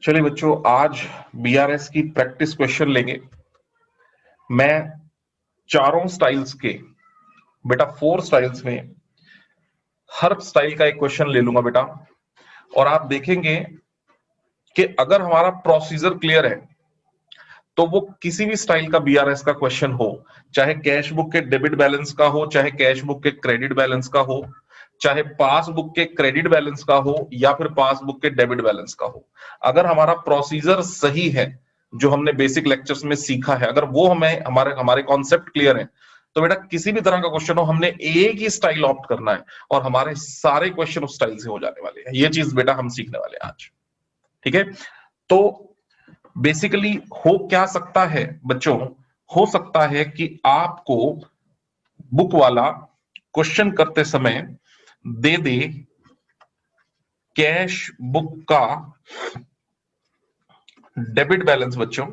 चलिए बच्चों, आज बीआरएस की प्रैक्टिस क्वेश्चन लेंगे। मैं चारों स्टाइल्स के बेटा 4 स्टाइल्स में हर स्टाइल का एक क्वेश्चन ले लूंगा बेटा, और आप देखेंगे कि अगर हमारा प्रोसीजर क्लियर है तो वो किसी भी स्टाइल का बीआरएस का क्वेश्चन हो, चाहे कैश बुक के डेबिट बैलेंस का हो, चाहे कैश बुक के क्रेडिट बैलेंस का हो, चाहे पासबुक के क्रेडिट बैलेंस का हो या फिर पासबुक के डेबिट बैलेंस का हो, अगर हमारा प्रोसीजर सही है, जो हमने बेसिक लेक्चर्स में सीखा है, अगर वो हमें हमारे हमारे कॉन्सेप्ट क्लियर है, तो बेटा किसी भी तरह का क्वेश्चन हो, हमने एक ही स्टाइल ऑप्ट करना है और हमारे सारे क्वेश्चन उस स्टाइल से हो जाने वाले हैं। ये चीज बेटा हम सीखने वाले हैं आज। ठीक है, तो बेसिकली हो क्या सकता है बच्चों, हो सकता है कि आपको बुक वाला क्वेश्चन करते समय दे दे कैश बुक का डेबिट बैलेंस बच्चों,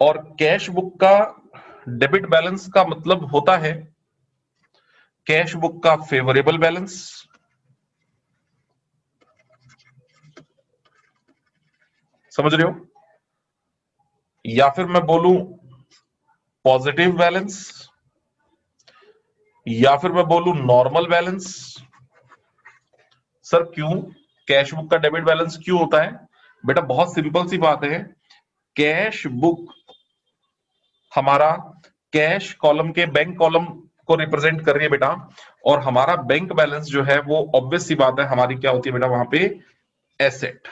और कैश बुक का डेबिट बैलेंस का मतलब होता है कैश बुक का फेवरेबल बैलेंस, समझ रहे हो, या फिर मैं बोलूं पॉजिटिव बैलेंस, या फिर मैं बोलूं नॉर्मल बैलेंस। सर क्यों कैश बुक का डेबिट बैलेंस क्यों होता है? बेटा बहुत सिंपल सी बात है, कैश बुक हमारा कैश कॉलम के बैंक कॉलम को रिप्रेजेंट कर रही है बेटा, और हमारा बैंक बैलेंस जो है वो ऑब्वियस सी बात है हमारी क्या होती है बेटा, वहां पे एसेट।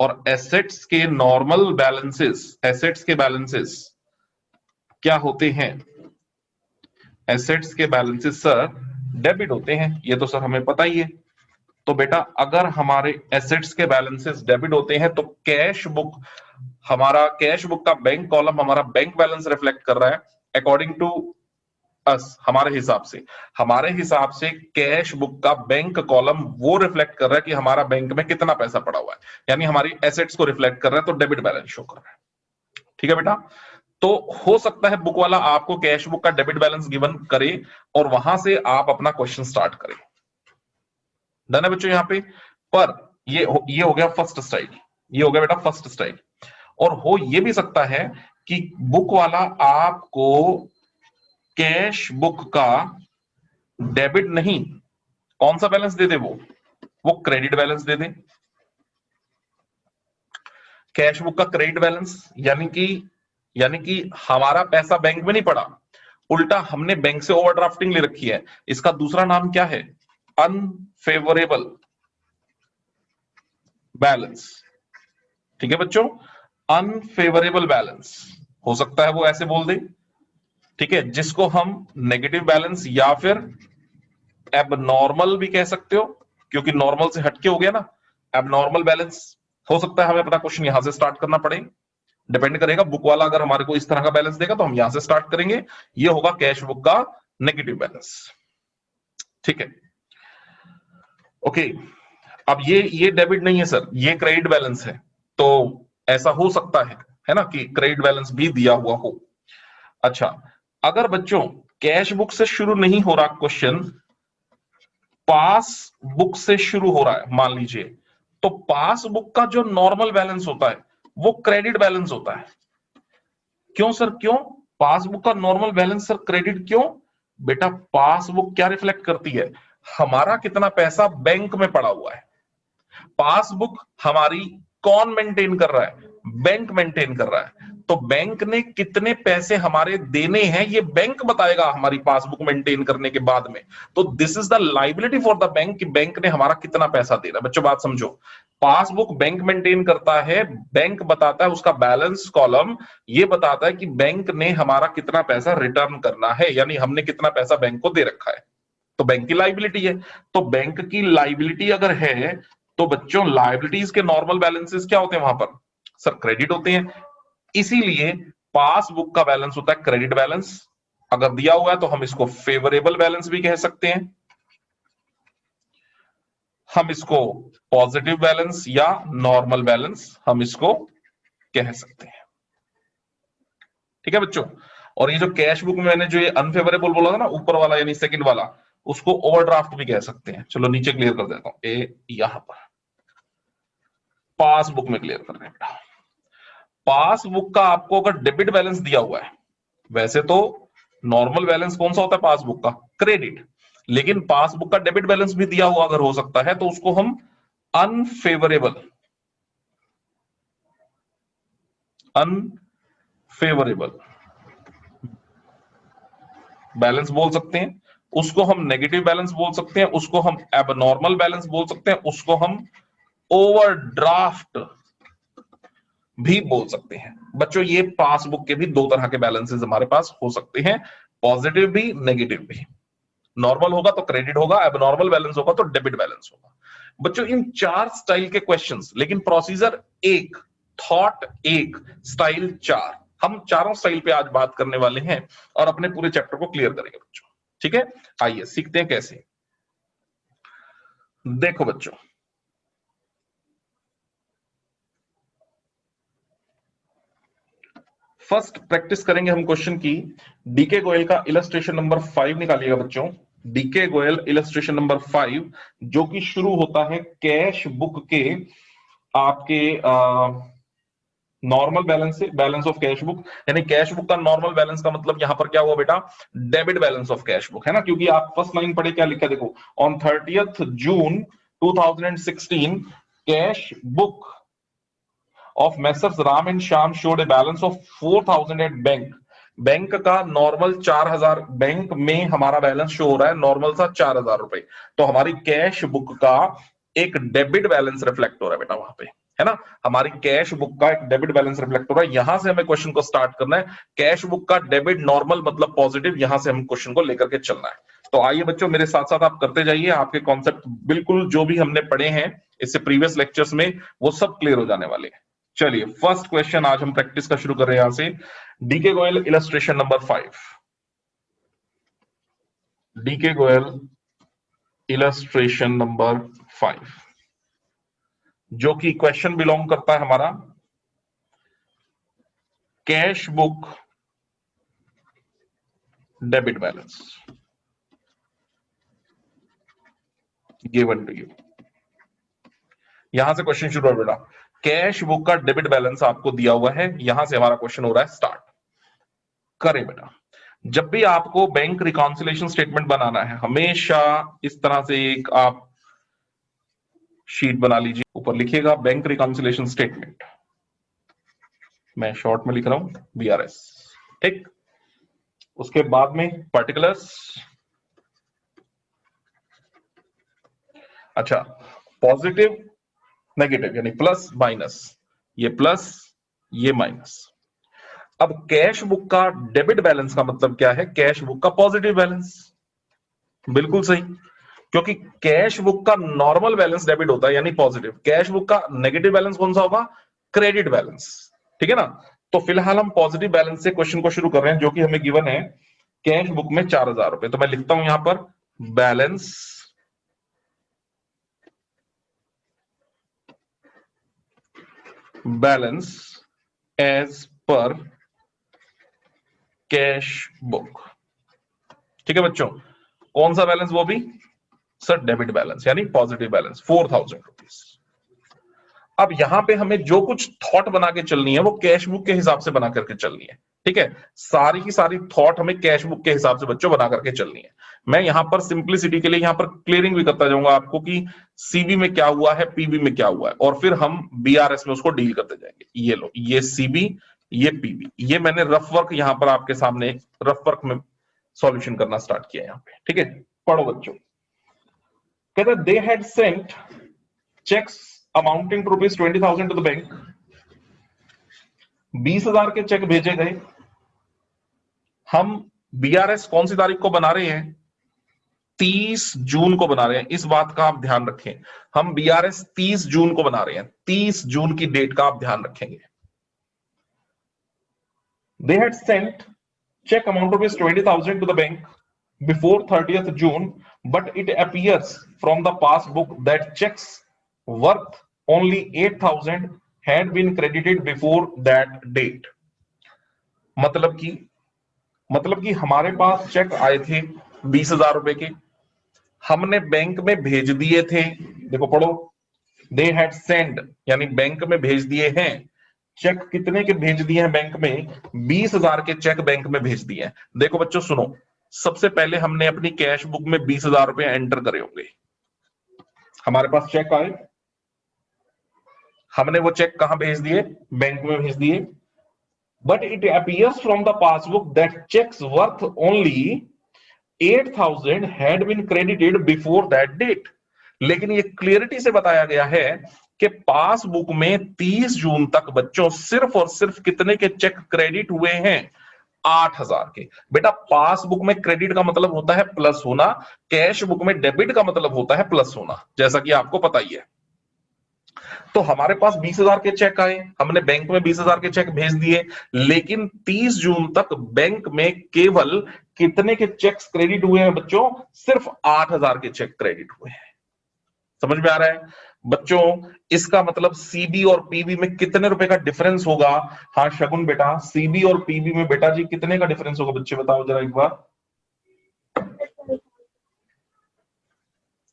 और एसेट्स के नॉर्मल बैलेंसेस, एसेट्स के बैलेंसेस क्या होते हैं? एसेट्स के बैलेंसेस सर डेबिट होते हैं, ये तो सर हमें पता ही है। तो बेटा अगर हमारे एसेट्स के बैलेंसेस डेबिट होते हैं तो कैश बुक, हमारा कैश बुक का बैंक कॉलम हमारा बैंक बैलेंस रिफ्लेक्ट कर रहा है अकॉर्डिंग टू अस, हमारे हिसाब से कैश बुक का बैंक कॉलम वो रिफ्लेक्ट कर रहा है कि हमारा बैंक में कितना पैसा पड़ा हुआ है, यानी हमारी एसेट्स को रिफ्लेक्ट कर रहा है, तो डेबिट बैलेंस शो कर रहा है। ठीक है बेटा, तो हो सकता है बुक वाला आपको कैश बुक का डेबिट बैलेंस गिवन करे और वहां से आप अपना क्वेश्चन स्टार्ट करें। डन है बच्चों यहां पे? पर ये हो गया फर्स्ट स्टाइल, ये हो गया बेटा फर्स्ट स्टाइल। और हो ये भी सकता है कि बुक वाला आपको कैश बुक का डेबिट नहीं, कौन सा बैलेंस दे दे, वो क्रेडिट बैलेंस दे दे। कैश बुक का क्रेडिट बैलेंस यानी कि हमारा पैसा बैंक में नहीं पड़ा, उल्टा हमने बैंक से ओवरड्राफ्टिंग ले रखी है। इसका दूसरा नाम क्या है? Unfavourable balance. ठीक है बच्चों, अनफेवरेबल बैलेंस हो सकता है वो ऐसे बोल दे, ठीक है, जिसको हम नेगेटिव बैलेंस या फिर एबनॉर्मल भी कह सकते हो, क्योंकि नॉर्मल से हटके हो गया ना, एबनॉर्मल बैलेंस। हो सकता है हमें अपना क्वेश्चन यहां से स्टार्ट करना पड़े, डिपेंड करेगा। बुक वाला अगर हमारे को इस तरह का बैलेंस देगा तो हम यहां से स्टार्ट करेंगे, ये होगा कैश बुक का नेगेटिव बैलेंस। ठीक है, ओके। अब ये डेबिट नहीं है सर, ये क्रेडिट बैलेंस है, तो ऐसा हो सकता है ना, कि क्रेडिट बैलेंस भी दिया हुआ हो। अच्छा, अगर बच्चों कैश बुक से शुरू नहीं हो रहा क्वेश्चन, पास बुक से शुरू हो रहा है मान लीजिए, तो पास बुक का जो नॉर्मल बैलेंस होता है वो क्रेडिट बैलेंस होता है। क्यों सर, क्यों पासबुक का नॉर्मल बैलेंस सर क्रेडिट क्यों? बेटा पासबुक क्या रिफ्लेक्ट करती है? हमारा कितना पैसा बैंक में पड़ा हुआ है। पासबुक हमारी कौन मेंटेन कर रहा है? बैंक मेंटेन कर रहा है। तो बैंक ने कितने पैसे हमारे देने हैं ये बैंक बताएगा हमारी पासबुक मेंटेन करने के बाद में। तो this is the liability for the bank कि बैंक ने हमारा कितना पैसा दे रहा है। बच्चों बात समझो, पासबुक बैंक मेंटेन करता है, बैंक बताता है, उसका बैलेंस कॉलम ये बताता है कि बैंक ने हमारा कितना पैसा रिटर्न करना है, यानी हमने कितना पैसा बैंक को दे रखा है, तो बैंक की लाइबिलिटी है। तो बैंक की लाइबिलिटी अगर है तो बच्चों लाइबिलिटीज के नॉर्मल बैलेंसेस क्या होते हैं वहां पर? सर क्रेडिट होते हैं। इसीलिए पासबुक का बैलेंस होता है क्रेडिट बैलेंस। अगर दिया हुआ है तो हम इसको फेवरेबल बैलेंस भी कह सकते हैं, हम इसको पॉजिटिव बैलेंस या नॉर्मल बैलेंस हम इसको कह सकते हैं। ठीक है बच्चों, और ये जो कैश बुक में मैंने जो ये अनफेवरेबल बोला था ना ऊपर वाला यानी सेकंड वाला, उसको ओवरड्राफ्ट भी कह सकते हैं। चलो नीचे क्लियर कर देता हूं, ए यहां पर पासबुक में क्लियर कर रहे हैं। पासबुक का आपको अगर डेबिट बैलेंस दिया हुआ है, वैसे तो नॉर्मल बैलेंस कौन सा होता है पासबुक का, क्रेडिट, लेकिन पासबुक का डेबिट बैलेंस भी दिया हुआ अगर हो सकता है तो उसको हम अनफेवरेबल बैलेंस बोल सकते हैं, उसको हम नेगेटिव बैलेंस बोल सकते हैं, उसको हम एबनॉर्मल बैलेंस बोल सकते हैं, उसको हम ओवरड्राफ्ट भी बोल सकते हैं। बच्चों ये पासबुक के भी दो तरह के बैलेंसेस हमारे पास हो सकते हैं, पॉजिटिव भी नेगेटिव भी। नॉर्मल होगा तो क्रेडिट होगा, एबनॉर्मल बैलेंस होगा तो डेबिट बैलेंस होगा। बच्चों इन चार स्टाइल के क्वेश्चंस, लेकिन प्रोसीजर एक, थॉट एक, स्टाइल चार। हम चारों स्टाइल पे आज बात करने वाले हैं और अपने पूरे चैप्टर को क्लियर करेंगे बच्चों। ठीक है, आइए सीखते हैं कैसे। देखो बच्चों, फर्स्ट प्रैक्टिस करेंगे हम क्वेश्चन की। डीके गोयल का इलस्ट्रेशन नंबर 5 निकालिएगा बच्चों। डीके गोयल इलस्ट्रेशन नंबर 5 जो कि शुरू होता है कैश बुक के आपके नॉर्मल बैलेंस से, बैलेंस ऑफ कैश बुक, यानी कैश बुक का नॉर्मल बैलेंस का मतलब यहां पर क्या हुआ बेटा, debit balance of cash book, है ना, क्योंकि आप फर्स्ट लाइन पढ़े क्या लिखा, देखो on 30th June 2016 cash book of Messrs Ram and Shyam showed a balance of 4,000 at bank. Bank का नॉर्मल 4,000, बैंक में हमारा बैलेंस शो हो रहा है, नॉर्मल था 4,000 रुपए, तो हमारी कैश बुक का एक डेबिट बैलेंस रिफ्लेक्ट हो रहा है बेटा वहां पे, है ना, हमारी कैश बुक का एक डेबिट बैलेंस रिफ्लेक्ट हो रहा है। यहां से हमें क्वेश्चन को स्टार्ट करना है, कैश बुक का डेबिट नॉर्मल मतलब पॉजिटिव, यहां से हम क्वेश्चन को लेकर के चलना है। तो आइए बच्चों मेरे साथ साथ आप करते जाइए, आपके कॉन्सेप्ट बिल्कुल जो भी हमने पढ़े हैं इससे प्रीवियस लेक्चर्स में वो सब क्लियर हो जाने वाले हैं। चलिए फर्स्ट क्वेश्चन आज हम प्रैक्टिस का शुरू कर रहे हैं यहां से, DK Goyal illustration number 5। DK Goyal illustration number 5 जो कि क्वेश्चन बिलोंग करता है हमारा cash book debit balance given to you. यहां से क्वेश्चन शुरू हो बेटा, कैश बुक का डेबिट बैलेंस आपको दिया हुआ है, यहां से हमारा क्वेश्चन हो रहा है स्टार्ट। करें बेटा, जब भी आपको बैंक रिकॉन्सिलेशन स्टेटमेंट बनाना है, हमेशा इस तरह से एक आप शीट बना लीजिए, ऊपर लिखिएगा बैंक रिकॉन्सिलेशन स्टेटमेंट, मैं शॉर्ट में लिख रहा हूं बीआरएस, ठीक। उसके बाद में पर्टिकुलर्स, अच्छा पॉजिटिव नेगेटिव यानी प्लस माइनस, ये प्लस ये माइनस। अब कैश बुक का डेबिट बैलेंस का मतलब क्या है, कैश बुक का पॉजिटिव बैलेंस, बिल्कुल सही, क्योंकि कैश बुक का नॉर्मल बैलेंस डेबिट होता है यानी पॉजिटिव, कैश बुक का नेगेटिव बैलेंस कौन सा होगा, क्रेडिट बैलेंस, ठीक है ना। तो फिलहाल हम पॉजिटिव बैलेंस से क्वेश्चन को शुरू कर रहे हैं जो कि हमें गिवन है कैश बुक में 4,000 रुपए, तो मैं लिखता हूं यहां पर balance as per cash book, ठीक है बच्चों। कौन सा बैलेंस, वो भी सर डेबिट बैलेंस यानी पॉजिटिव बैलेंस 4,000 रुपीज। अब यहां पे हमें जो कुछ थॉट बना के चलनी है वो कैश बुक के हिसाब से बना करके चलनी है, ठीक है, सारी की सारी थॉट हमें कैश बुक के हिसाब से बच्चों बना करके चलनी है। मैं यहां पर सिंप्लिसिटी के लिए यहां पर क्लियरिंग भी करता जाऊंगा आपको कि सीबी में क्या हुआ है, पीबी में क्या हुआ है, और फिर हम बीआरएस में उसको डील करते जाएंगे। ये लो, ये सीबी, ये पीबी, ये मैंने रफ वर्क यहां पर आपके सामने रफ वर्क में सॉल्यूशन करना स्टार्ट किया यहां पे, ठीक है। पढ़ो बच्चों, कहते they had sent cheques amounting to rupees 20,000 to the bank, 20,000 के चेक भेजे गए। हम बीआरएस कौन सी तारीख को बना रहे हैं, 30 जून को बना रहे हैं, इस बात का आप ध्यान रखें। हम बीआरएस 30 जून को बना रहे हैं, 30 जून की डेट का आप ध्यान रखेंगे। They had sent check amount of ₹20,000 to the bank before 30th June, but it appears from the passbook that checks worth only 8,000 had been credited before that date. मतलब कि हमारे पास चेक आए थे 20,000 रुपए के, हमने बैंक में भेज दिए थे, देखो पढ़ो, दे हैड सेंड, यानी बैंक में भेज दिए हैं। चेक कितने के भेज दिए हैं बैंक में? 20,000 के चेक बैंक में भेज दिए हैं। देखो बच्चों सुनो, सबसे पहले हमने अपनी कैश बुक में 20,000 रुपए एंटर करे होंगे, हमारे पास चेक आए, हमने वो चेक कहां भेज दिए? बैंक में भेज दिए। But it appears from the passbook that cheques worth only 8,000 had been credited before that date. लेकिन ये क्लियरिटी से बताया गया है कि पासबुक में 30 जून तक बच्चों सिर्फ और सिर्फ कितने के चेक क्रेडिट हुए हैं? 8,000 के। बेटा पासबुक में क्रेडिट का मतलब होता है प्लस होना, कैश बुक में डेबिट का मतलब होता है प्लस होना, जैसा कि आपको पता ही है। तो हमारे पास 20,000 के चेक आए, हमने बैंक में 20,000 के चेक भेज दिए, लेकिन 30 जून तक बैंक में केवल कितने के चेक्स क्रेडिट हुए हैं बच्चों? सिर्फ 8,000 के चेक क्रेडिट हुए हैं। समझ में आ रहा है बच्चों? इसका मतलब सीबी और पीबी में कितने रुपए का डिफरेंस होगा? हाँ शगुन बेटा, सीबी और पीबी में बेटा जी कितने का डिफरेंस होगा? बच्चे बताओ जरा एक बार।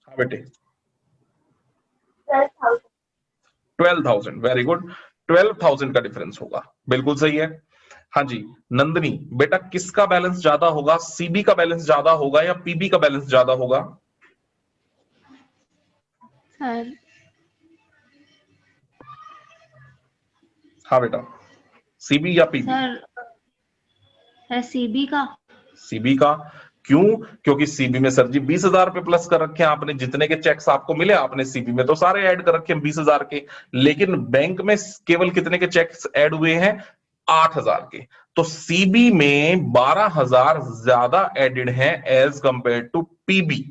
हाँ बेटे 12,000, वेरी गुड, 12,000 का डिफरेंस होगा, बिल्कुल सही है। हाँ जी नंदनी बेटा, किसका बैलेंस ज्यादा होगा? सीबी का बैलेंस ज्यादा होगा या पीबी का बैलेंस ज्यादा होगा? सर हाँ बेटा, सीबी या पीबी? सर सीबी का। सीबी का। क्यों? क्योंकि सीबी में सर जी 20,000 रुपए प्लस कर रखे हैं आपने, जितने के चेक्स आपको मिले आपने सीबी में तो सारे ऐड कर रखे हैं 20,000 के, लेकिन बैंक में केवल कितने के चेक्स ऐड हुए हैं? 8,000 के। तो सीबी में 12,000 ज्यादा एडेड हैं एज कंपेयर टू पीबी।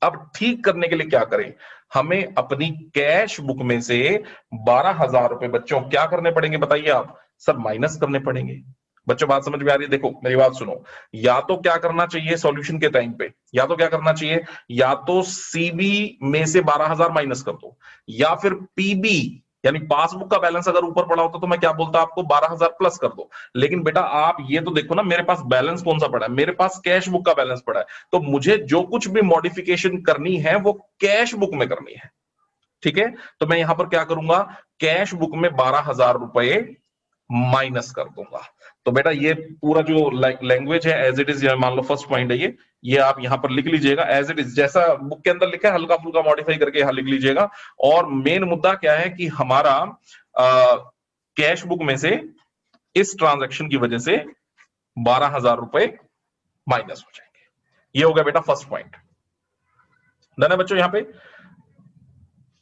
अब ठीक करने के लिए क्या करें? हमें अपनी कैश बुक में से 12,000 रुपए बच्चों क्या करने पड़ेंगे बताइए आप? सब माइनस करने पड़ेंगे। बच्चों बात समझ में आ रही है? देखो मेरी बात सुनो, या तो क्या करना चाहिए सॉल्यूशन के टाइम पे, या तो क्या करना चाहिए, या तो सीबी में से 12,000 माइनस कर दो, या फिर पीबी यानी पासबुक का बैलेंस अगर ऊपर पड़ा होता तो मैं क्या बोलता आपको, 12,000 प्लस कर दो। लेकिन बेटा आप ये तो देखो ना, मेरे पास बैलेंस कौन सा पड़ा है? मेरे पास कैश बुक का बैलेंस पड़ा है, तो मुझे जो कुछ भी मॉडिफिकेशन करनी है वो कैश बुक में करनी है। ठीक है, तो मैं यहां पर क्या करूंगा, कैश बुक में 12,000 रुपए माइनस कर दूंगा। तो बेटा ये पूरा जो लैंग्वेज है एज इट इज, मान लो फर्स्ट पॉइंट है ये आप यहां पर लिख लीजिएगा एज इट इज, जैसा बुक के अंदर लिखा है हल्का फुल्का मॉडिफाई करके यहां लिख लीजिएगा। और मेन मुद्दा क्या है कि हमारा कैश बुक में से इस ट्रांजैक्शन की वजह से 12,000 रुपए माइनस हो जाएंगे। ये हो गया बेटा फर्स्ट पॉइंट। डन है बच्चों? यहां पे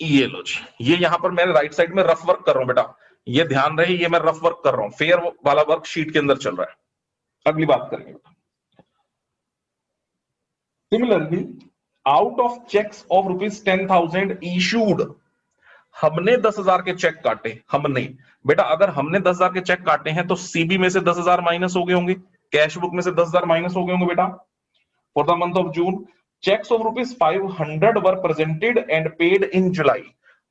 ये लो जी, ये यहां पर मैंने राइट साइड में रफ वर्क कर रहा हूं बेटा, ये ध्यान रहे, ये मैं रफ वर्क कर रहा हूं, फेयर वाला वर्क शीट के अंदर चल रहा है। अगली बात करेंगे बेटा। Similarly out of cheques of ₹10,000 issued, हमने 10,000 के चेक काटे, हमने बेटा अगर हमने 10,000 के चेक काटे हैं तो सीबी में से 10,000 माइनस हो गए होंगे, कैश बुक में से 10,000 माइनस हो गए होंगे बेटा। For the month of June cheques of ₹500 were presented and paid in July,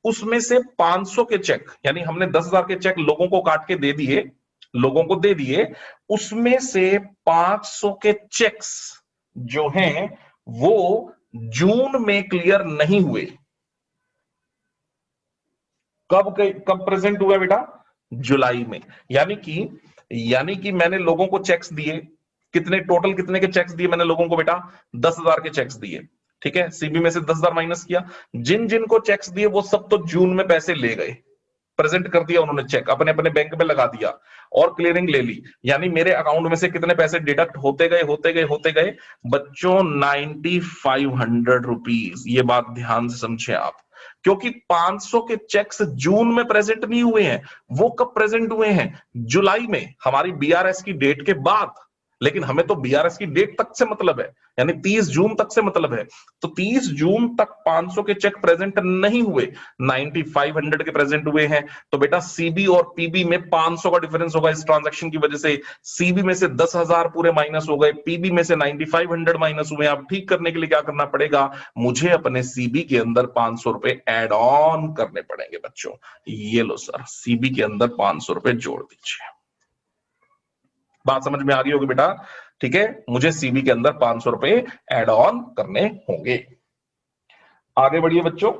उसमें से 500 के चेक, यानी हमने 10,000 के चेक लोगों को काट के दे दिए, लोगों को दे दिए, उसमें से 500 के चेक्स जो हैं वो जून में क्लियर नहीं हुए। कब प्रेजेंट हुआ बेटा? जुलाई में। यानी कि मैंने लोगों को चेक्स दिए, कितने टोटल कितने के चेक्स दिए मैंने लोगों को बेटा? 10,000 के चेक्स दिए। ठीक है, सीबी में से 10,000 माइनस किया, जिन जिन को चेक्स दिए वो सब तो जून में पैसे ले गए, प्रेजेंट कर दिया उन्होंने, चेक अपने अपने बैंक में लगा दिया और क्लियरिंग ले ली, यानी मेरे अकाउंट में से कितने पैसे डिडक्ट होते गए होते गए होते गए बच्चों? 9,500 रुपीज। ये बात ध्यान से समझे आप, क्योंकि 500 के चेक्स जून में प्रेजेंट नहीं हुए हैं, वो कब प्रेजेंट हुए हैं? जुलाई में, हमारी बीआरएस की डेट के बाद। लेकिन हमें तो बीआरएस की डेट तक से मतलब है, यानी 30 जून तक से मतलब है। तो 30 जून तक 500 के चेक प्रेजेंट नहीं हुए, 9,500 के प्रेजेंट हुए हैं। तो बेटा सीबी और पीबी में 500 का डिफरेंस होगा इस ट्रांजैक्शन की वजह से। सीबी में से 10,000 पूरे माइनस हो गए, पीबी में से 9,500 माइनस हुए। अब ठीक करने के लिए क्या करना पड़ेगा? मुझे अपने सीबी के अंदर 500 रुपए एड ऑन करने पड़ेंगे बच्चों। ये लो सर, सीबी के अंदर 500 रुपए जोड़ दीजिए। बात समझ में आ गई होगी बेटा? ठीक है, मुझे सीबी के अंदर 500 रुपए एड ऑन करने होंगे। आगे बढ़िए बच्चों।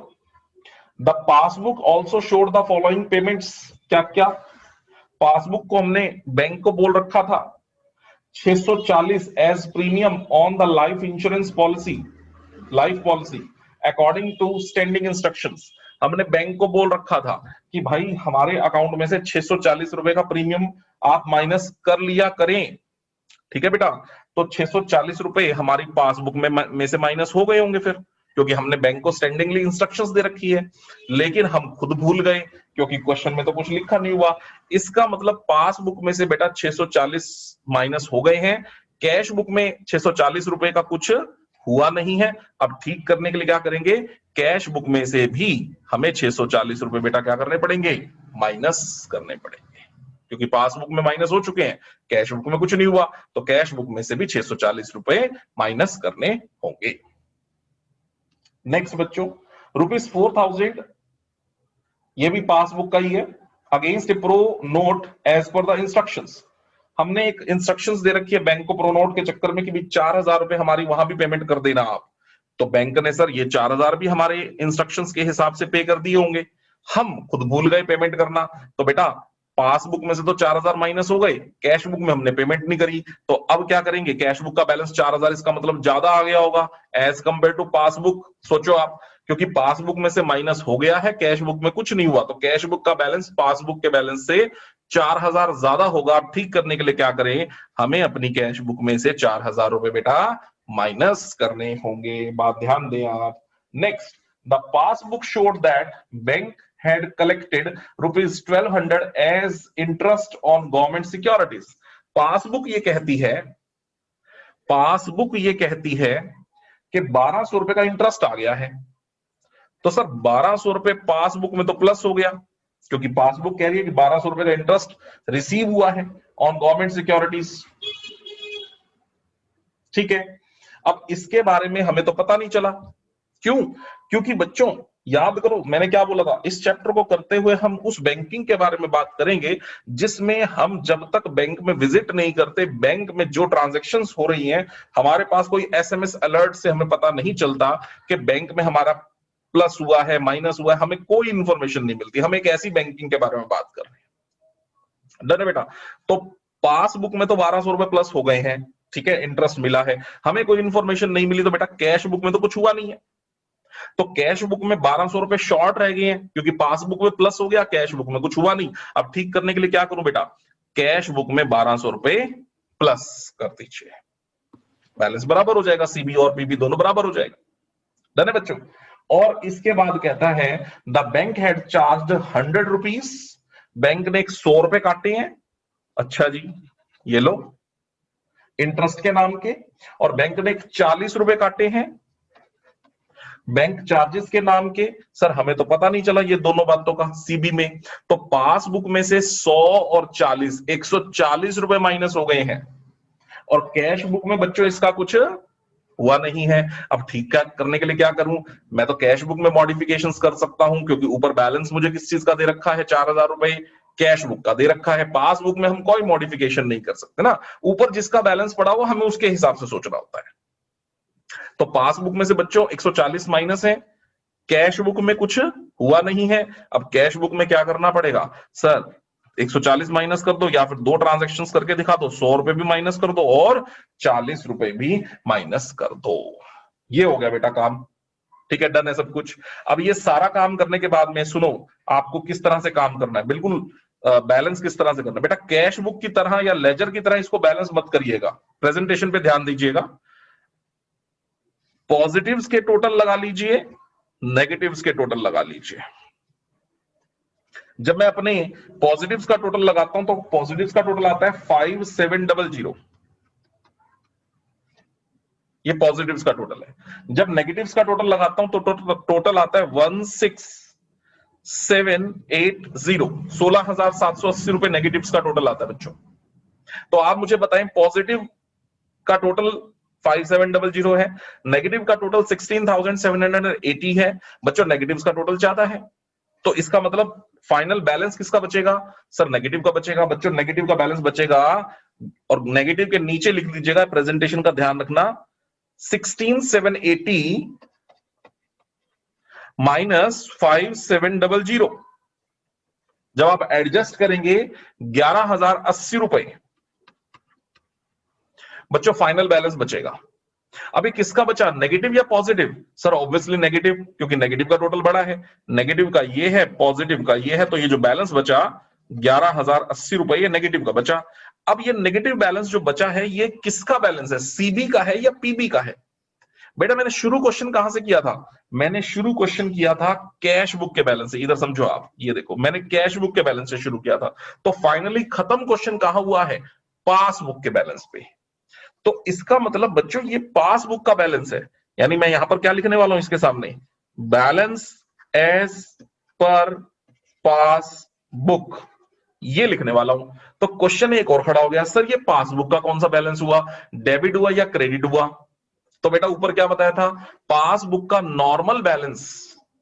The passbook also showed the following payments. क्या क्या? पासबुक को हमने बैंक को बोल रखा था 640 as premium on the life insurance policy, life policy according to standing instructions. हमने बैंक को बोल रखा था कि भाई हमारे अकाउंट में से 640 रुपए का प्रीमियम आप माइनस कर लिया करें। ठीक है बेटा, तो 640 रुपए हमारी पासबुक में से माइनस हो गए होंगे फिर, क्योंकि हमने बैंक को स्टैंडिंगली इंस्ट्रक्शंस दे रखी है, लेकिन हम खुद भूल गए क्योंकि क्वेश्चन में तो कुछ लिखा नहीं हुआ। इसका मतलब पासबुक में से बेटा 640 माइनस हो गए हैं, कैश बुक में 640 रुपए का कुछ हुआ नहीं है। अब ठीक करने के लिए क्या करेंगे, कैश बुक में से भी हमें 640 रुपए बेटा क्या करने पड़ेंगे, माइनस करने पड़ेंगे, क्योंकि पासबुक में माइनस हो चुके हैं, कैश बुक में कुछ नहीं हुआ, तो कैश बुक में से भी 640 रुपए माइनस करने होंगे। नेक्स्ट बच्चों, ₹4000 ये भी पासबुक का ही है, against a pro note as per the instructions. हमने एक इंस्ट्रक्शंस दे रखी है बैंक को प्रो नोट के चक्कर में कि भी 4000 रुपए हमारी वहां भी पेमेंट कर देना आप, तो बैंक ने सर ये 4000 भी हमारे इंस्ट्रक्शंस के हिसाब से पे कर दिए होंगे, हम खुद भूल गए पेमेंट करना, तो बेटा पासबुक में से तो 4000 माइनस हो गए, कैश बुक में हमने पेमेंट नहीं करी, तो अब क्या करेंगे, कैश बुक का बैलेंस 4000, इसका मतलब ज्यादा आ गया होगा एज कंपेयर टू पासबुक। सोचो आप, क्योंकि पासबुक में से माइनस हो गया है, कैश बुक में कुछ नहीं हुआ, तो कैश बुक का बैलेंस पासबुक के बैलेंस से 4000 ज्यादा होगा। अब ठीक करने के लिए क्या करें, हमें अपनी कैश बुक में से 4000 रुपए बेटा माइनस करने होंगे, बात ध्यान दें आप। Next, the passbook showed that bank had collected ₹1200 as interest on government securities। Passbook ये कहती है, पासबुक ये कहती है कि 1200 रुपए का इंटरेस्ट आ गया है, तो सर 1200 रुपए पासबुक में तो प्लस हो गया, क्योंकि पासबुक कह रही है कि 1200 रुपए का इंटरेस्ट रिसीव हुआ है ऑन गवर्नमेंट सिक्योरिटीज। ठीक है, अब इसके बारे में हमें तो पता नहीं चला, क्यों? क्योंकि बच्चों याद करो मैंने क्या बोला था, इस चैप्टर को करते हुए हम उस बैंकिंग के बारे में बात करेंगे जिसमें हम जब तक बैंक में विजिट नहीं करते, बैंक में जो ट्रांजैक्शंस हो रही हैं, हमारे पास कोई एसएमएस अलर्ट से हमें पता नहीं चलता कि बैंक में हमारा प्लस हुआ है माइनस हुआ है, हमें कोई इंफॉर्मेशन नहीं मिलती। हम एक ऐसी बैंकिंग के बारे में बात कर रहे हैं, डन है बेटा। तो पासबुक में तो 1200 रुपए प्लस हो गए हैं, ठीक है, इंटरेस्ट मिला है, हमें कोई इंफॉर्मेशन नहीं मिली, तो बेटा कैश बुक में तो कुछ हुआ नहीं है, तो कैश बुक में 1200 रुपए शॉर्ट रह गए हैं, क्योंकि पासबुक में प्लस हो गया, कैश बुक में कुछ हुआ नहीं। अब ठीक करने के लिए क्या करूं बेटा, कैश बुक में 1200 रुपए प्लस कर दीजिए, बैलेंस बराबर हो जाएगा, सीबी और पीबी दोनों बराबर हो जाएगा, डन है बच्चों। और इसके बाद कहता है the bank had charged 100 rupees, bank ने 100 रुपए काटे हैं, अच्छा जी ये लो इंटरेस्ट के नाम के, और बैंक ने 40 रुपए काटे हैं बैंक चार्जेस के नाम के। सर हमें तो पता नहीं चला ये दोनों बातों का सीबी में, तो पासबुक में से 100 और 40 140 रुपए माइनस हो गए हैं, और कैश बुक में बच्चों इसका कुछ हुआ नहीं है। अब ठीक करने के लिए क्या करूं, मैं तो कैश बुक में मॉडिफिकेशंस कर सकता हूं, क्योंकि ऊपर बैलेंस मुझे किस चीज का दे रखा है, 4000 रुपए कैश बुक का दे रखा है, पासबुक में हम कोई मॉडिफिकेशन नहीं कर सकते ना, ऊपर जिसका बैलेंस पड़ा हुआ हमें उसके हिसाब से सोचना होता है। तो पासबुक में से बच्चों 140 माइनस है, कैश बुक में कुछ हुआ नहीं है। अब कैश बुक में क्या करना पड़ेगा, सर 140 माइनस कर दो, या फिर दो ट्रांजैक्शंस करके दिखा दो, 100 रुपए भी माइनस कर दो और 40 रुपए भी माइनस कर दो, ये हो गया बेटा काम, ठीक है, डन है सब कुछ। अब ये सारा काम करने के बाद में सुनो आपको किस तरह से काम करना है, बिल्कुल बैलेंस किस तरह से करना है बेटा, कैश बुक की तरह या लेजर की तरह इसको बैलेंस मत करिएगा, प्रेजेंटेशन पे ध्यान दीजिएगा। पॉजिटिव्स के टोटल लगा लीजिए, नेगेटिव्स के टोटल लगा लीजिए। जब मैं अपने पॉजिटिव्स का टोटल लगाता हूं तो पॉजिटिव्स का टोटल आता है 5700, ये पॉजिटिव्स का टोटल है। जब नेगेटिव्स का टोटल लगाता हूं तो टोटल आता है 16780, 16780 रुपए नेगेटिव्स का टोटल आता है बच्चों। तो आप मुझे बताएं पॉजिटिव का टोटल 5700 है, नेगेटिव का टोटल 16780 है, बच्चों नेगेटिव्स का टोटल ज्यादा है, तो इसका मतलब फाइनल बैलेंस किसका बचेगा, सर नेगेटिव का बचेगा। बच्चों नेगेटिव का बैलेंस बचेगा और नेगेटिव के नीचे लिख दीजिएगा, प्रेजेंटेशन का ध्यान रखना, 16,780 माइनस 5,700। जब आप एडजस्ट करेंगे 11,080 रुपए बच्चों फाइनल बैलेंस बचेगा। अभी किसका बचा, नेगेटिव या पॉजिटिव? सर ऑब्वियसली नेगेटिव, क्योंकि नेगेटिव का टोटल बड़ा है, नेगेटिव का ये है, पॉजिटिव का ये है, तो ये जो बैलेंस बचा 11,080 रुपए ये नेगेटिव का बचा। अब ये नेगेटिव बैलेंस जो बचा है ये किसका बैलेंस है, सीबी का है या पीबी का है? बेटा मैंने शुरू क्वेश्चन कहां से किया था, मैंने शुरू क्वेश्चन किया था कैश बुक के बैलेंस से। इधर समझो आप, ये देखो मैंने कैश बुक के बैलेंस से शुरू किया था, तो फाइनली खत्म क्वेश्चन कहां हुआ है, पासबुक के बैलेंस पे। तो इसका मतलब बच्चों ये पासबुक का बैलेंस है, यानी मैं यहां पर क्या लिखने वाला हूं इसके सामने, बैलेंस एज पर पासबुक, ये लिखने वाला हूं। तो क्वेश्चन एक और खड़ा हो गया, सर ये पासबुक का कौन सा बैलेंस हुआ, डेबिट हुआ या क्रेडिट हुआ? तो बेटा ऊपर क्या बताया था, पासबुक का normal balance,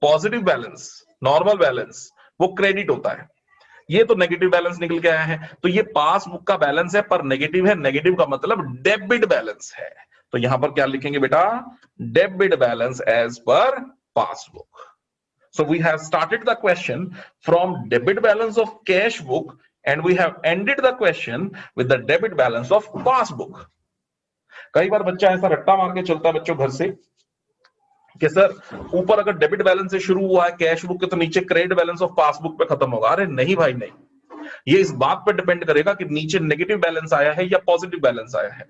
positive balance, normal balance वो क्रेडिट होता है। ये तो नेगेटिव बैलेंस निकल के आया है, तो ये पासबुक का बैलेंस है पर नेगेटिव है, नेगेटिव का मतलब डेबिट बैलेंस है। तो यहां पर क्या लिखेंगे बेटा, debit balance as per passbook. So we have started the question from debit balance of cash book and we have ended the question with the debit balance of passbook. कई बार बच्चा ऐसा रट्टा मार के चलता है बच्चों घर से कि सर ऊपर अगर डेबिट बैलेंस से शुरू हुआ है कैश बुक के तो नीचे क्रेडिट बैलेंस ऑफ पासबुक पे खत्म होगा। अरे नहीं भाई नहीं, ये इस बात पे डिपेंड करेगा कि नीचे नेगेटिव बैलेंस आया है या पॉजिटिव बैलेंस आया है।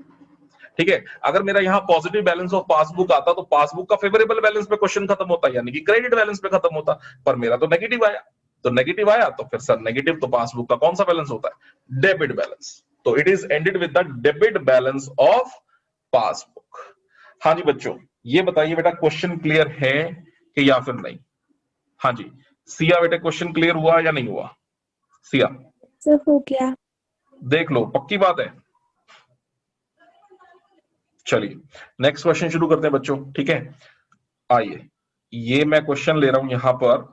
ठीक है, अगर मेरा यहाँ पॉजिटिव बैलेंस ऑफ पासबुक आता तो पासबुक का फेवरेबल बैलेंस पे क्वेश्चन खत्म होता, यानी कि क्रेडिट बैलेंस पे खत्म होता, पर मेरा तो नेगेटिव आया, तो नेगेटिव आया तो फिर सर नेगेटिव तो पासबुक का कौन सा बैलेंस होता है, डेबिट बैलेंस। तो it is ended with the debit balance of passbook. हाँ जी बच्चों, ये बताइए बेटा क्वेश्चन क्लियर है कि या फिर नहीं? हाँ जी सिया बेटा क्वेश्चन क्लियर हुआ या नहीं हुआ? सिया सर हो गया। देख लो, पक्की बात है। चलिए नेक्स्ट क्वेश्चन शुरू करते हैं बच्चों, ठीक है। आइए, ये मैं क्वेश्चन ले रहा हूं यहां पर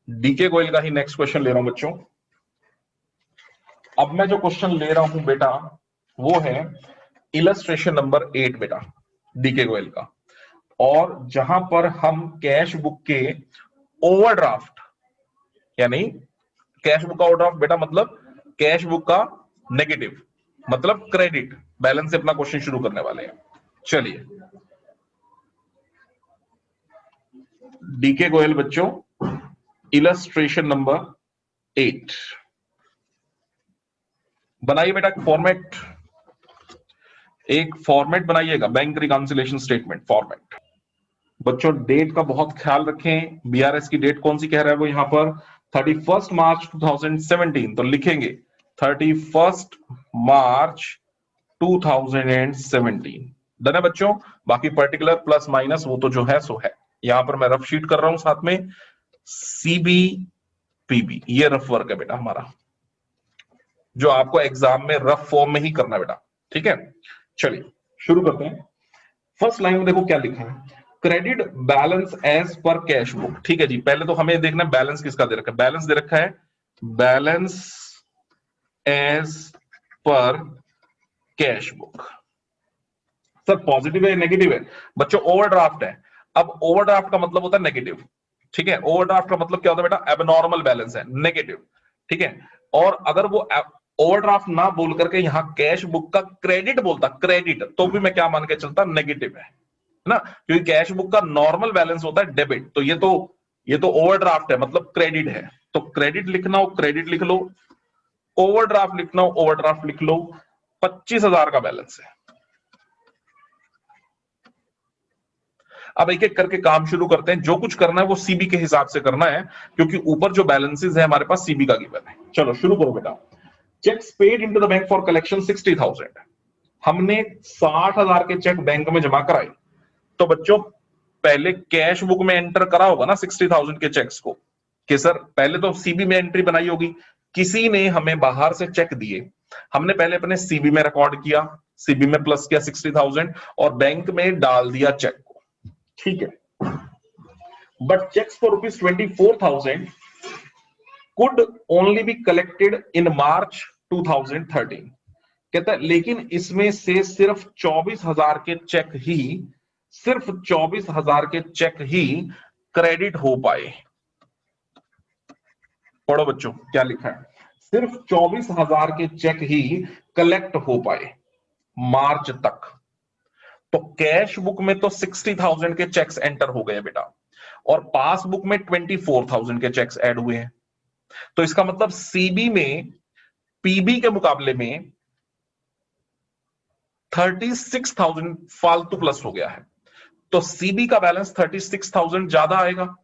डीके गोयल का ही नेक्स्ट क्वेश्चन ले रहा हूं बच्चों। अब मैं जो क्वेश्चन ले रहा हूं बेटा वो है इलस्ट्रेशन नंबर 8 बेटा डीके गोयल का, और जहां पर हम कैश बुक के ओवरड्राफ्ट, यानी कैश बुक का ओवरड्राफ्ट बेटा मतलब कैश बुक का नेगेटिव मतलब क्रेडिट बैलेंस से अपना क्वेश्चन शुरू करने वाले हैं। चलिए डीके गोयल बच्चों इलस्ट्रेशन नंबर 8 बनाइए बेटा फॉर्मेट, एक फॉर्मेट बनाइएगा, बैंक रिकॉन्सिलिएशन स्टेटमेंट फॉर्मेट। बच्चों डेट का बहुत ख्याल रखें, बीआरएस की डेट कौन सी कह रहा है वो यहां पर 31 मार्च 2017, तो लिखेंगे 31 मार्च 2017। डन है बच्चों, बाकी पर्टिकुलर प्लस माइनस वो तो जो है सो है। यहां पर मैं रफ शीट कर रहा हूं साथ में सीबी पीबी, ये रफ वर्क है बेटा हमारा, जो आपको एग्जाम में रफ फॉर्म में ही करना है बेटा, ठीक है। चलिए शुरू करते हैं। फर्स्ट लाइन में देखो क्या लिखा है, credit balance as per cash book. ठीक है जी, पहले तो हमें देखना है बैलेंस किसका दे रखा है, बैलेंस दे रखा है balance as per cash book. Sir positive है नेगेटिव है? बच्चों ओवरड्राफ्ट है, अब ओवरड्राफ्ट का मतलब होता है नेगेटिव, ठीक है। ओवरड्राफ्ट का मतलब क्या होता है बेटा, एबनॉर्मल बैलेंस है, नेगेटिव, ठीक है। और अगर वो ओवरड्राफ्ट ना बोल करके यहां कैश बुक का क्रेडिट बोलता, क्रेडिट, तो भी मैं क्या मान के चलता, नेगेटिव है ना, क्योंकि कैश बुक का नॉर्मल बैलेंस होता है डेबिट, तो ये तो ओवरड्राफ्ट है मतलब क्रेडिट है, तो क्रेडिट लिखना हो क्रेडिट लिख लो, ओवरड्राफ्ट लिखना हो ओवरड्राफ्ट लिख लो। 25,000 का बैलेंस है। अब एक एक करके काम शुरू करते हैं, जो कुछ करना है वो सीबी के हिसाब से करना है, क्योंकि ऊपर जो बैलेंसेस है हमारे पास सीबी का गिवन है। चलो शुरू करो बेटा। Checks paid into the bank for collection 60,000, हमने 60,000 के चेक बैंक में जमा कराए, तो बच्चों पहले कैश बुक में एंटर करा होगा ना 60,000 के चेक्स को, कि सर पहले तो सीबी में एंट्री बनाई होगी, किसी ने हमें बाहर से चेक दिए, हमने पहले अपने सीबी में रिकॉर्ड किया, सीबी में प्लस किया 60,000 और बैंक में डाल दिया चेक को, ठीक है। But cheques for ₹24,000 could only be collected in March 2013, कहता है लेकिन इसमें से सिर्फ 24,000 के चेक ही, सिर्फ 24,000 के चेक ही क्रेडिट हो पाए। पढ़ो बच्चों क्या लिखा है, सिर्फ 24,000 के चेक ही कलेक्ट हो पाए मार्च तक। तो कैश बुक में तो 60,000 के चेक्स एंटर हो गए बेटा, और पासबुक में 24,000 के चेक्स ऐड हुए हैं। तो इसका मतलब सीबी में पीबी के मुकाबले में 36,000 फालतू प्लस हो गया है। तो सीबी का बैलेंस 36,000 ज्यादा आएगा।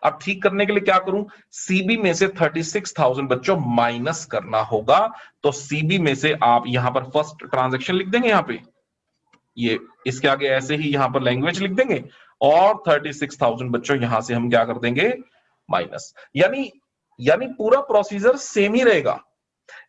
अब ठीक करने के लिए क्या करूं, सीबी में से 36,000 बच्चों माइनस करना होगा। तो सीबी में से आप यहां पर फर्स्ट ट्रांजैक्शन लिख देंगे, यहां पे ये इसके आगे ऐसे ही यहां पर लैंग्वेज लिख देंगे, और 36,000 बच्चों यहां से हम क्या कर देंगे, माइनस। यानी पूरा प्रोसीजर सेम ही रहेगा।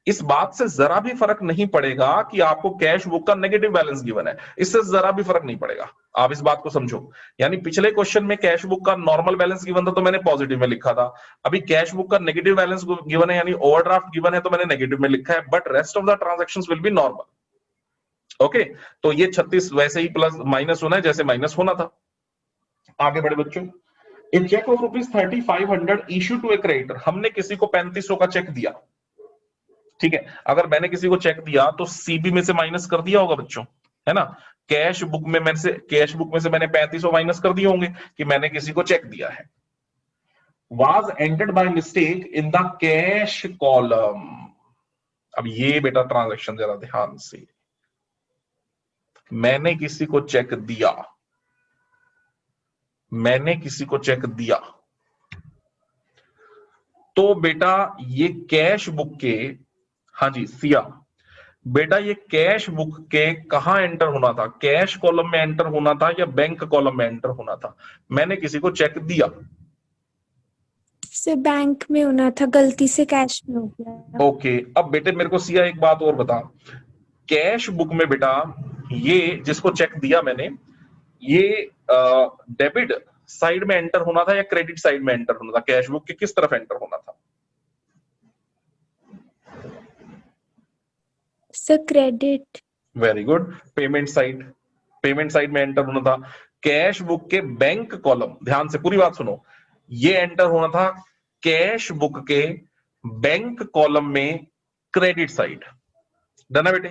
इस बात से जरा भी फर्क नहीं पड़ेगा कि आपको कैश बुक का नेगेटिव बैलेंस गिवन है, इससे जरा भी फर्क नहीं पड़ेगा। आप इस बात को समझो। यानी पिछले क्वेश्चन में कैश बुक का नॉर्मल बैलेंस गिवन था तो मैंने पॉजिटिव में लिखा था, अभी कैश बुक का नेगेटिव बैलेंस गिवन है यानी ओवरड्राफ्ट गिवन है तो मैंने नेगेटिव में लिखा है, but rest of the transactions will be normal. Okay, तो ये 36 वैसे ही प्लस माइनस होना है जैसे माइनस होना था। आगे बढ़े बच्चों, a cheque of ₹3500 issue to a creditor, हमने किसी को 3500 का चेक दिया, ठीक है। अगर मैंने किसी को चेक दिया तो सीबी में से माइनस कर दिया होगा बच्चों, है ना। कैश बुक में मैंने 3500 माइनस कर दिए होंगे कि मैंने किसी को चेक दिया है। Was entered by mistake in the cash column. अब ये बेटा ट्रांजैक्शन जरा ध्यान से, मैंने किसी को चेक दिया, मैंने किसी को चेक दिया, तो बेटा ये कैश बुक के, हाँ जी सिया बेटा, ये कैश बुक के कहां एंटर होना था, कैश कॉलम में एंटर होना था या बैंक कॉलम में एंटर होना था। मैंने किसी को चेक दिया, से बैंक में होना था, गलती से कैश में हो गया। ओके। अब बेटे मेरे को सिया एक बात और बता, कैश बुक में बेटा ये जिसको चेक दिया मैंने, ये डेबिट साइड में एंटर होना था या क्रेडिट साइड में एंटर होना था, कैश बुक के किस तरफ एंटर होना था। Sir credit. Very good, payment side में एंटर होना था। कैश बुक के बैंक कॉलम, ध्यान से पूरी बात सुनो, ये एंटर होना था कैश बुक के बैंक कॉलम में क्रेडिट साइड, डन है बेटे।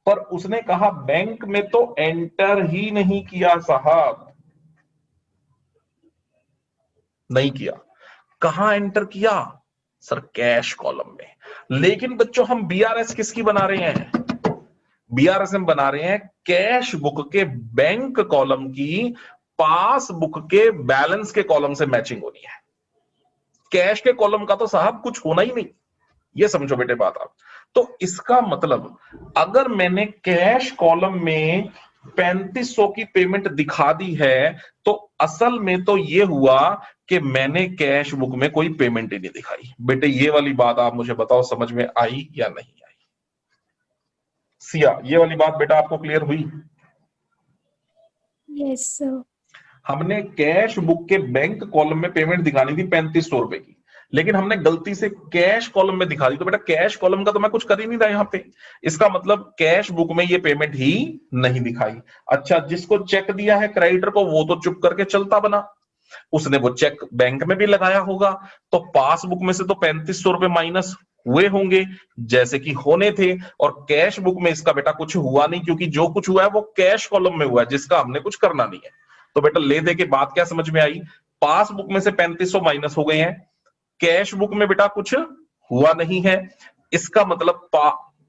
पर उसने कहा बैंक में तो एंटर ही नहीं किया साहब, नहीं किया। कहां एंटर किया सर, कैश कॉलम में। लेकिन बच्चों हम बीआरएस किसकी बना रहे हैं, बीआरएस हम बना रहे हैं कैश बुक के बैंक कॉलम की पासबुक के बैलेंस के कॉलम से मैचिंग होनी है। कैश के कॉलम का तो साहब कुछ होना ही नहीं, ये समझो बेटे बात आप। तो इसका मतलब अगर मैंने कैश कॉलम में 3500 की पेमेंट दिखा दी है तो असल में तो ये हुआ कि मैंने कैश बुक में कोई पेमेंट ही नहीं दिखाई। बेटे ये वाली बात आप मुझे बताओ समझ में आई या नहीं आई। सिया ये वाली बात बेटा आपको क्लियर हुई। Yes sir. हमने कैश बुक के बैंक कॉलम में पेमेंट दिखानी थी 3500 रुपए की, लेकिन हमने गलती से कैश कॉलम में दिखा दी, तो बेटा कैश कॉलम का तो मैं कुछ कर ही नहीं रहा यहां पे। इसका मतलब कैश बुक में ये पेमेंट ही नहीं दिखाई। अच्छा, जिसको चेक दिया है क्रेडिटर को वो तो चुप करके चलता बना, उसने वो चेक बैंक में भी लगाया होगा, तो पासबुक में से तो 3500 रुपए माइनस हुए होंगे जैसे कि होने थे, और कैश बुक में इसका बेटा कुछ हुआ नहीं क्योंकि जो कुछ हुआ है वो कैश कॉलम में हुआ है जिसका हमने कुछ करना नहीं है। तो बेटा ले दे के बात क्या समझ में आई, पासबुक में से 3500 माइनस हो गए हैं, कैश बुक में बेटा कुछ हुआ नहीं है। इसका मतलब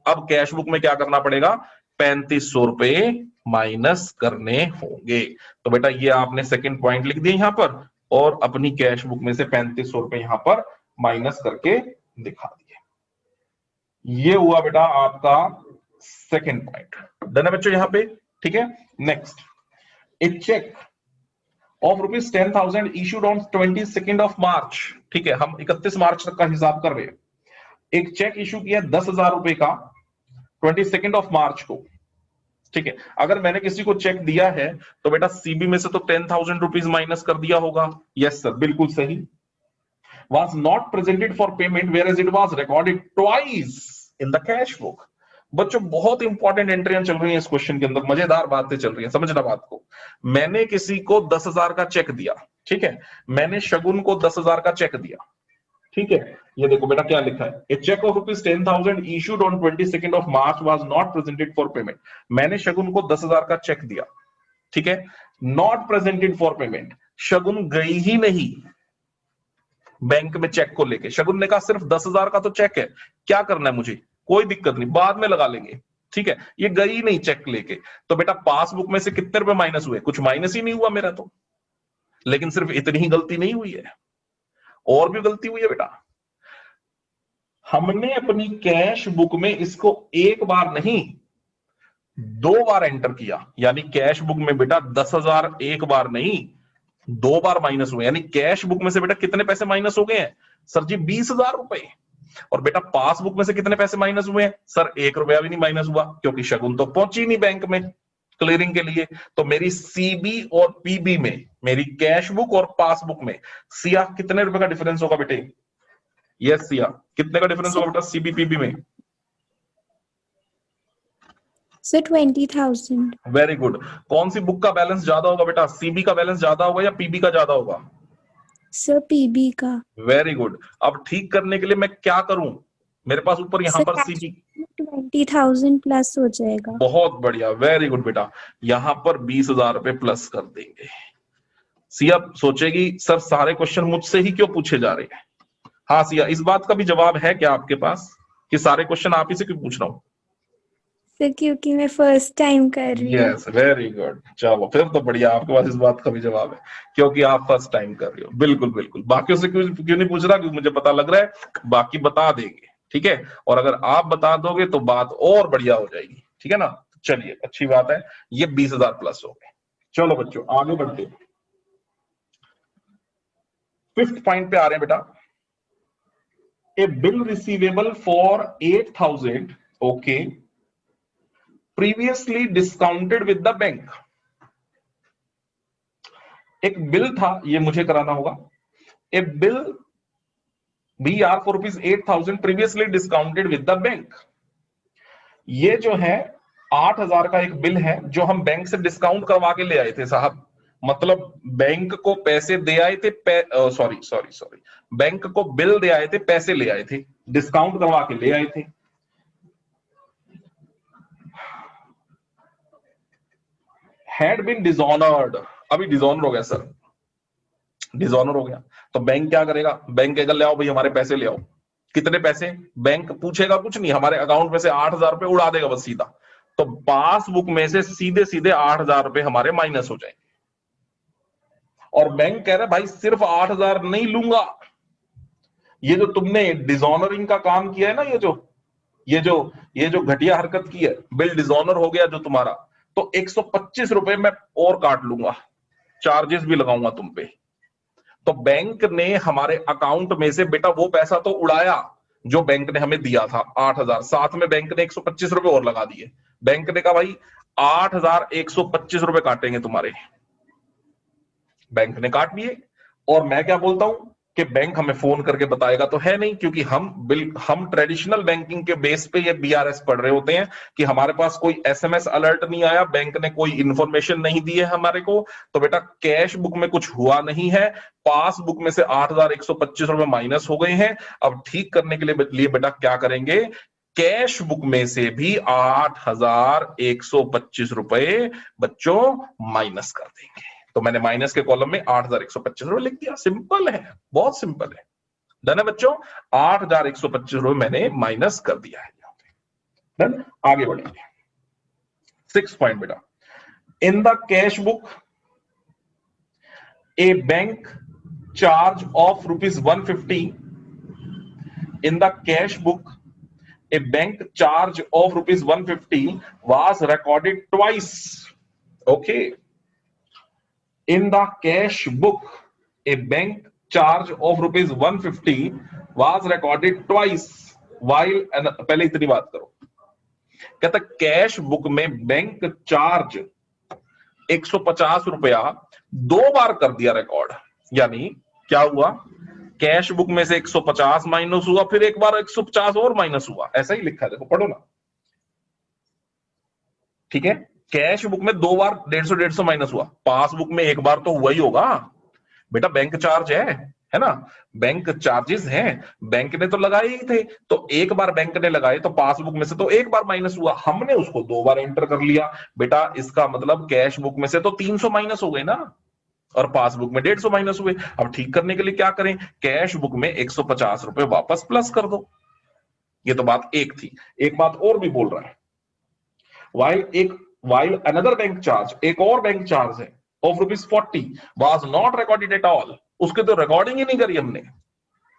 अब कैश बुक में क्या करना पड़ेगा, 3500 रुपए माइनस करने होंगे। तो बेटा ये आपने सेकंड पॉइंट लिख दिया यहां पर, और अपनी कैश बुक में से 3500 रुपए यहां पर माइनस करके दिखा दिए। ये हुआ बेटा आपका सेकंड पॉइंट, डन है बच्चों यहां पे, ठीक है। Next, a cheque of ₹10,000 issued on 22 of March, ठीक है, हम 31 मार्च तक का हिसाब कर रहे हैं। एक चेक इश्यू किया 10,000 रुपए का 22 ऑफ मार्च को, ठीक है। अगर मैंने किसी को चेक दिया है तो बेटा सीबी में से तो 10,000 रुपीज माइनस कर दिया होगा। यस सर, बिल्कुल सही। was not presented for payment whereas it was recorded twice in the cash book, बच्चों बहुत इंपॉर्टेंट एंट्रियां चल रही हैं इस क्वेश्चन के अंदर, मजेदार बातें चल रही हैं, समझना बात को। मैंने किसी को 10,000 का चेक दिया, ठीक है, मैंने शगुन को 10,000 का चेक दिया, ठीक है। ये देखो बेटा क्या लिखा है, a cheque of ₹10,000 issued on 22 of March was not presented for payment. मैंने शगुन को 10,000 का चेक दिया, ठीक है, not presented for payment. Shagun गई ही नहीं बैंक में चेक को लेके। शगुन ने कहा सिर्फ 10,000 का तो चेक है, क्या करना है मुझे, कोई दिक्कत नहीं, बाद में लगा लेंगे, ठीक है। ये गई नहीं चेक लेके, तो बेटा पासबुक में से कितने रुपए माइनस हुए, कुछ माइनस ही नहीं हुआ मेरा तो। लेकिन सिर्फ इतनी ही गलती नहीं हुई है, और भी गलती हुई है बेटा। हमने अपनी कैश बुक में इसको एक बार नहीं 2 बार एंटर किया, यानी कैश बुक में बेटा 10,000 एक बार नहीं 2 बार माइनस हुए, यानी कैश बुक में से बेटा कितने पैसे माइनस हो गए हैं सर जी, 20,000 रुपए। और बेटा पासबुक में से कितने पैसे माइनस हुए हैं सर, 1 रुपया भी नहीं माइनस हुआ, क्योंकि शगुन तो पहुंची नहीं बैंक में क्लियरिंग के लिए। तो मेरी सीबी और पीबी में, मेरी कैश बुक और पासबुक में सिया कितने रुपए का डिफरेंस होगा बेटे? यस सिया, कितने का डिफरेंस होगा बेटा सीबी पीबी में? सर 20,000। Very good. कौन सी बुक का बैलेंस ज्यादा होगा बेटा, सीबी का बैलेंस ज्यादा होगा या पीबी का ज्यादा होगा? सर पीबी का। Very good. अब ठीक करने के लिए मैं क्या करूं, मेरे पास ऊपर यहां पर सीबी 20,000 प्लस हो जाएगा। बहुत बढ़िया, वेरी गुड बेटा, यहां पर 20,000 रुपए प्लस कर देंगे। सिया सोचेगी सर सारे क्वेश्चन मुझसे ही क्यों पूछे जा रहे हैं। हाँ सिया, इस बात का भी जवाब है क्या आपके पास कि सारे क्वेश्चन आप ही से क्यों पूछ रहा हूं? सर क्योंकि मैं फर्स्ट टाइम कर रही हूँ। यस वेरी गुड, चलो फिर तो बढ़िया, आपके पास इस बात का भी जवाब है क्योंकि आप फर्स्ट टाइम कर रही हो। बिल्कुल बिल्कुल, बाकियों से क्यों नहीं पूछ रहा, क्योंकि मुझे पता लग रहा है बाकी बता देंगे, ठीक है। और अगर आप बता दोगे तो बात और बढ़िया हो जाएगी, ठीक है ना। चलिए अच्छी बात है, ये 20,000 प्लस हो गए। चलो बच्चों आगे बढ़ते, 5th पॉइंट पे आ रहे हैं बेटा। A bill receivable for 8,000 okay previously discounted with the bank. एक बिल था, ये मुझे कराना होगा। A bill BR for ₹8,000 previously discounted with the bank. ये जो है 8,000 का एक बिल है जो हम बैंक से डिस्काउंट करवा के ले आए थे साहब, मतलब बैंक को पैसे दे आए थे, सॉरी बैंक को बिल दे आए थे, पैसे ले आए थे, डिस्काउंट करवा के ले आए थे। हैड बीन डिसऑनर्ड, अभी डिसऑनर हो गया सर, डिसऑनर हो गया तो बैंक क्या करेगा, बैंक कहेगा ले आओ भाई हमारे पैसे ले आओ। कितने पैसे? बैंक पूछेगा कुछ नहीं, हमारे अकाउंट में से 8,000 रुपए उड़ा देगा बस सीधा। तो पासबुक में से सीधे सीधे 8,000 रुपए हमारे माइनस हो जाएंगे। और बैंक कह रहा है भाई सिर्फ 8,000 नहीं लूंगा, ये जो तुमने डिसऑनरिंग का काम किया है ना, ये जो घटिया हरकत की है, बिल डिसऑनर हो गया जो तुम्हारा, तो 125 रुपए मैं और काट लूंगा, चार्जेस भी लगाऊंगा तुम पे। तो बैंक ने हमारे अकाउंट में से बेटा वो पैसा तो उड़ाया जो बैंक ने हमें दिया था 8,000, साथ में बैंक ने 125 रुपए और लगा दिए। बैंक ने कहा भाई 8,125 रुपए काटेंगे तुम्हारे, बैंक ने काट लिए। और मैं क्या बोलता हूं कि बैंक हमें फोन करके बताएगा तो है नहीं, क्योंकि हम ट्रेडिशनल बैंकिंग के बेस पे ये BRS पढ़ रहे होते हैं कि हमारे पास कोई SMS अलर्ट नहीं आया, बैंक ने कोई इंफॉर्मेशन नहीं दी है हमारे को, तो बेटा कैश बुक में कुछ हुआ नहीं है, पासबुक में से 8,125 रुपए माइनस हो गए हैं। अब ठीक करने के लिए बेटा क्या करेंगे, कैश बुक में से भी 8,125 रुपए बच्चों माइनस कर देंगे। तो मैंने माइनस के कॉलम में 8,125 रुपए लिख दिया, सिंपल है, बहुत सिंपल है। डन है बच्चों, 8,125 रुपए मैंने माइनस कर दिया है यहां पे। डन, आगे बढ़ेंगे। 6th पॉइंट बेटा, in the cash book A bank charge of ₹150, in the cash book a bank charge of ₹150 was recorded twice. Okay. In the cash book, a bank charge of ₹150 was recorded twice. While पहले इतनी बात करो, कहता cash book में bank charge 150 रुपया 2 बार कर दिया record. यानी क्या हुआ, कैश बुक में से 150 माइनस हुआ, फिर एक बार 150 और माइनस हुआ, ऐसा ही लिखा है, देखो पढ़ो ना। ठीक है, कैश बुक में 2 बार 150 माइनस हुआ, पासबुक में एक बार तो हुआ ही होगा बेटा। बैंक चार्ज है ना, बैंक चार्जेस हैं, बैंक ने तो लगाए ही थे, तो एक बार बैंक ने लगाए तो पासबुक में से तो एक बार माइनस हुआ, हमने उसको 2 बार एंटर कर लिया बेटा। इसका मतलब कैश बुक में से तो 300 माइनस हो गए ना, और पासबुक में 150 माइनस हुए। अब ठीक करने के लिए क्या करें, कैश बुक में 150 रुपए वापस प्लस कर दो। ये तो बात एक थी। एक बात और भी बोल रहा है, while another बैंक चार्ज, एक और बैंक चार्ज है of ₹40 was not recorded at all, उसके तो रिकॉर्डिंग ही नहीं करी हमने,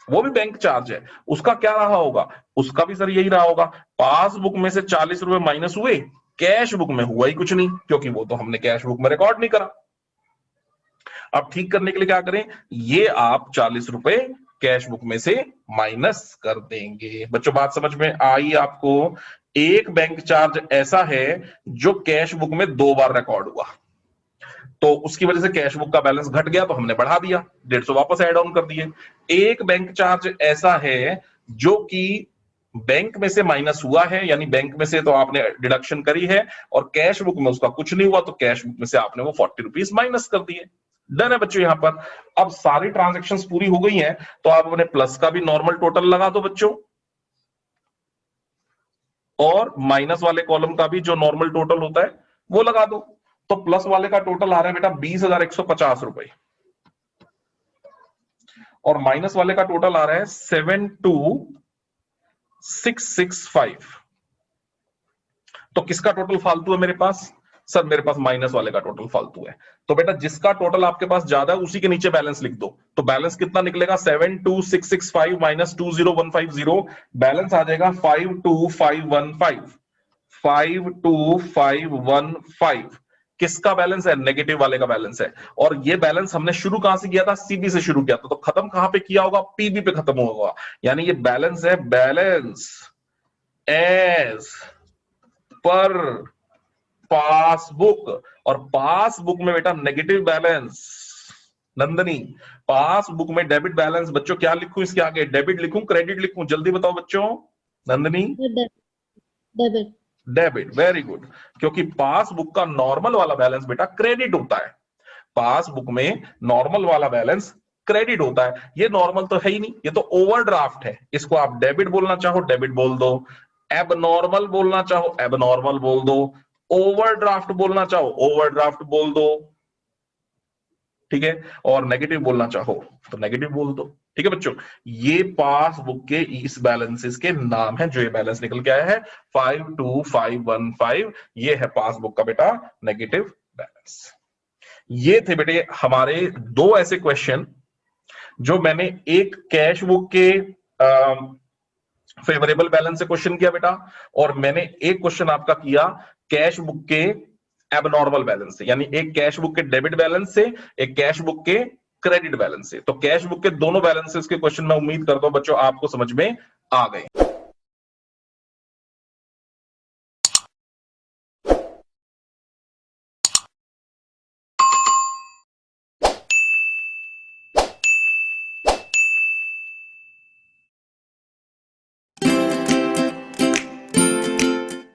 वो भी बैंक चार्ज है। उसका क्या रहा होगा, उसका भी सर यही रहा होगा, पासबुक में से 40 रुपए माइनस हुए, कैश बुक में हुआ ही कुछ नहीं, क्योंकि वो तो हमने कैश बुक में रिकॉर्ड नहीं करा। अब ठीक करने के लिए क्या करें, ये आप 40 रुपए कैश बुक में से माइनस कर देंगे। बच्चों बात समझ में आई आपको? एक बैंक चार्ज ऐसा है जो कैश बुक में 2 बार रिकॉर्ड हुआ, तो उसकी वजह से कैश बुक का बैलेंस घट गया, तो हमने बढ़ा दिया, 150 वापस ऐड ऑन कर दिए। एक बैंक चार्ज ऐसा है जो कि बैंक में से माइनस हुआ है, यानी बैंक में से तो आपने डिडक्शन करी है और कैश बुक में उसका कुछ नहीं हुआ, तो कैश बुक में से आपने वो 40 रुपीज माइनस कर दिए। डन है बच्चों यहां पर। अब सारी ट्रांजैक्शंस पूरी हो गई हैं, तो आप अपने प्लस का भी नॉर्मल टोटल लगा दो बच्चों, और माइनस वाले कॉलम का भी जो नॉर्मल टोटल होता है वो लगा दो। तो प्लस वाले का टोटल आ रहा है बेटा 20,150 रुपए, और माइनस वाले का टोटल आ रहा है 72,665। तो किसका टोटल फालतू है मेरे पास? सर मेरे पास माइनस वाले का टोटल फालतू है। तो बेटा जिसका टोटल आपके पास ज्यादा है उसी के नीचे बैलेंस लिख दो। तो बैलेंस कितना निकलेगा, 72,665 माइनस 20,150, बैलेंस आ जाएगा 52,515। 52,515 किसका बैलेंस है? नेगेटिव वाले का बैलेंस है। और ये बैलेंस हमने शुरू कहां से किया था? सीबी से शुरू किया था, तो खत्म कहां पे किया होगा? पीबी पे खत्म होगा। यानी ये बैलेंस है, बैलेंस एज पर पासबुक। और पासबुक में बेटा नेगेटिव बैलेंस, नंदनी पासबुक में डेबिट बैलेंस। बच्चों क्या लिखूं इसके आगे, डेबिट लिखूं क्रेडिट लिखूं, जल्दी बताओ बच्चों। Nandini debit. Debit, very good. क्योंकि पासबुक का नॉर्मल वाला बैलेंस बेटा क्रेडिट होता है, पासबुक में नॉर्मल वाला बैलेंस क्रेडिट होता है। ये नॉर्मल तो है ही नहीं, ये तो ओवरड्राफ्ट है। इसको आप डेबिट बोलना चाहो डेबिट बोल दो, एबनॉर्मल बोलना चाहो एबनॉर्मल बोल दो, ओवरड्राफ्ट बोलना चाहो ओवरड्राफ्ट बोल दो, ठीक है, और नेगेटिव बोलना चाहो तो नेगेटिव बोल दो। ठीक है बच्चों, ये पासबुक के इस बैलेंसेस के नाम है। जो ये बैलेंस निकल के आया है 52,515, ये है पासबुक का बेटा नेगेटिव बैलेंस। ये थे बेटे हमारे 2 ऐसे क्वेश्चन जो मैंने एक कैश बुक के फेवरेबल बैलेंस से क्वेश्चन किया बेटा, और मैंने एक क्वेश्चन आपका किया कैश बुक के एबनॉर्मल बैलेंस से, यानी एक कैश बुक के डेबिट बैलेंस से, एक कैश बुक के क्रेडिट बैलेंस से। तो कैश बुक के दोनों बैलेंसेस के क्वेश्चन मैं उम्मीद करता हूं बच्चों आपको समझ में आ गए।